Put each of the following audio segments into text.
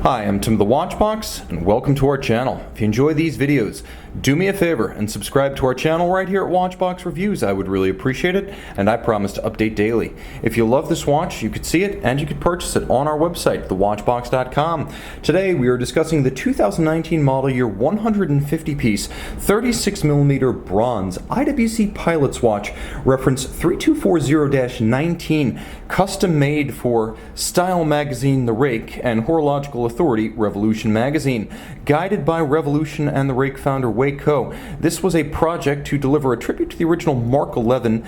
Hi, I'm Tim the Watchbox, and welcome to our channel. If you enjoy these videos, do me a favor and subscribe to our channel right here at Watchbox Reviews. I would really appreciate it, and I promise to update daily. If you love this watch, you could see it and you could purchase it on our website, thewatchbox.com. Today we are discussing the 2019 model year 150-piece 36mm bronze IWC Pilot's Watch, reference 3240-19, custom made for Style Magazine, The Rake, and Horological Authority, Revolution Magazine. Guided by Revolution and the Rake founder Waco, this was a project to deliver a tribute to the original Mark 11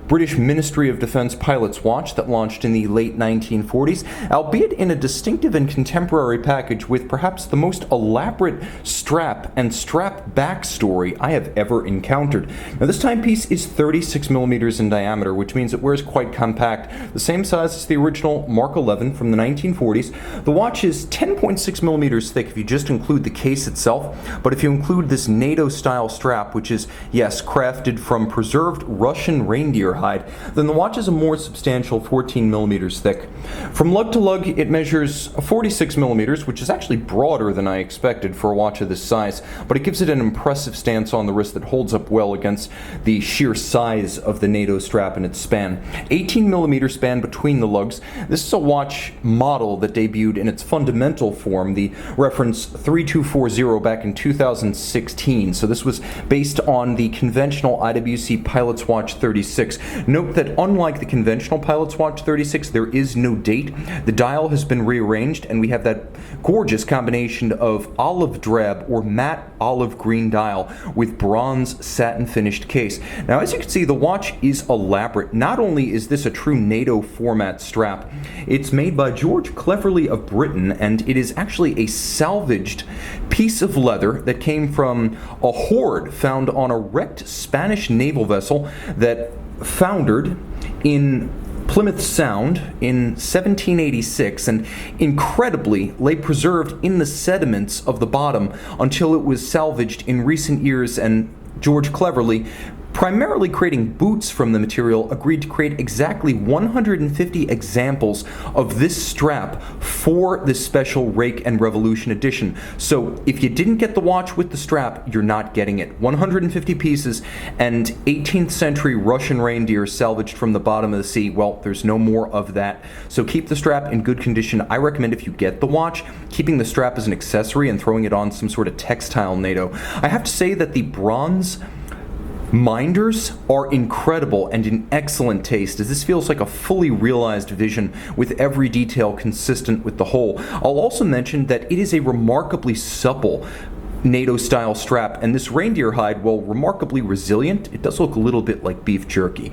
British Ministry of Defense Pilot's Watch that launched in the late 1940s, albeit in a distinctive and contemporary package with perhaps the most elaborate strap and strap backstory I have ever encountered. Now, this timepiece is 36mm in diameter, which means it wears quite compact, the same size as the original Mark 11 from the 1940s. The watch is 10.6mm thick if you just include the case itself, but if you include this Nato style strap, which is, yes, crafted from preserved Russian Reindeer hide, then the watch is a more substantial 14mm thick. From lug to lug, it measures 46mm, which is actually broader than I expected for a watch of this size, but it gives it an impressive stance on the wrist that holds up well against the sheer size of the Nato strap and its span. 18mm span between the lugs. This is a watch model that debuted in its fundamental form, the reference 3240, back in 2016, so this was based on the conventional IWC Pilot's Watch 36. Note that unlike the conventional Pilot's Watch 36, there is no date. The dial has been rearranged, and we have that gorgeous combination of olive drab or matte olive green dial with bronze satin finished case. Now, as you can see, the watch is elaborate. Not only is this a true NATO format strap, it's made by George Cleverley of Britain, and it is actually a salvaged piece of leather that came from a hoard found on a wrecked Spanish naval vessel that foundered in Plymouth Sound in 1786 and incredibly lay preserved in the sediments of the bottom until it was salvaged in recent years, and George Cleverley, primarily creating boots from the material, agreed to create exactly 150 examples of this strap for this special Rake and Revolution edition. So if you didn't get the watch with the strap, you're not getting it. 150 pieces and 18th century Russian reindeer salvaged from the bottom of the sea. Well, there's no more of that. So keep the strap in good condition. I recommend, if you get the watch, keeping the strap as an accessory and throwing it on some sort of textile NATO. I have to say that the bronze minders are incredible and in excellent taste, as this feels like a fully realized vision with every detail consistent with the whole. I'll also mention that it is a remarkably supple NATO style strap, and this reindeer hide, while remarkably resilient, it does look a little bit like beef jerky.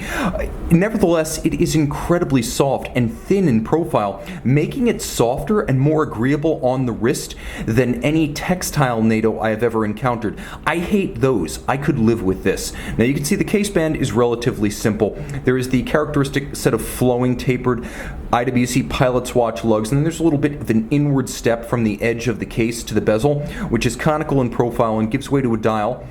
Nevertheless, it is incredibly soft and thin in profile, making it softer and more agreeable on the wrist than any textile NATO I have ever encountered. I hate those. I could live with this. Now, you can see the case band is relatively simple. There is the characteristic set of flowing tapered IWC Pilot's Watch lugs, and then there's a little bit of an inward step from the edge of the case to the bezel, which is conical in profile and gives way to a dial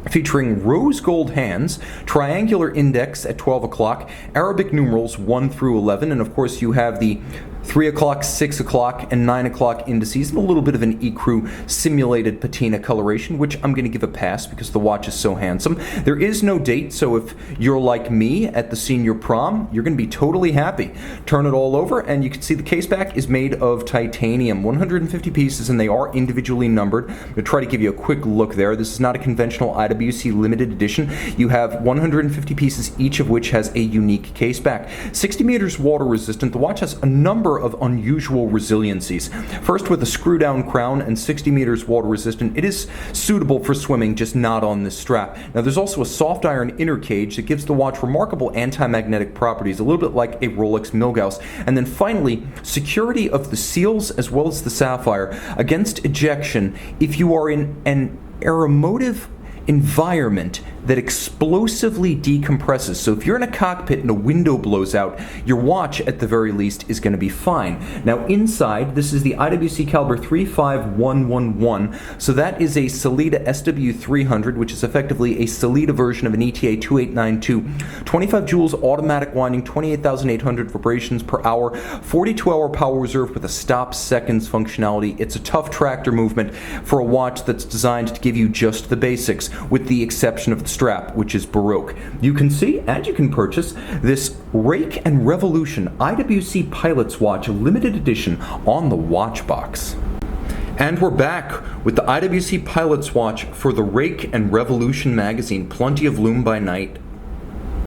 featuring rose gold hands, triangular index at 12 o'clock, Arabic numerals 1 through 11, and of course you have the 3 o'clock, 6 o'clock, and 9 o'clock indices, and a little bit of an ecru simulated patina coloration, which I'm going to give a pass because the watch is so handsome. There is no date, so if you're like me at the senior prom, you're going to be totally happy. Turn it all over, and you can see the case back is made of titanium. 150 pieces, and they are individually numbered. I'm going to try to give you a quick look there. This is not a conventional IWC limited edition. You have 150 pieces, each of which has a unique case back. 60 meters water resistant. The watch has a number of unusual resiliencies. First, with a screw down crown and 60 meters water resistant, it is suitable for swimming, just not on this strap. Now, there's also a soft iron inner cage that gives the watch remarkable anti-magnetic properties, a little bit like a Rolex Milgauss. And then finally, security of the seals as well as the sapphire against ejection if you are in an aeromotive environment that explosively decompresses. So if you're in a cockpit and a window blows out, your watch at the very least is going to be fine. Now inside, this is the IWC caliber 35111. So that is a Sellita SW300, which is effectively a Sellita version of an ETA 2892. 25 joules automatic winding, 28,800 vibrations per hour, 42-hour power reserve with a stop seconds functionality. It's a tough tractor movement for a watch that's designed to give you just the basics, with the exception of the strap, which is Baroque. You can see and you can purchase this Rake and Revolution IWC Pilot's Watch limited edition on the watch box. And we're back with the IWC Pilot's Watch for the Rake and Revolution Magazine. Plenty of loom by night,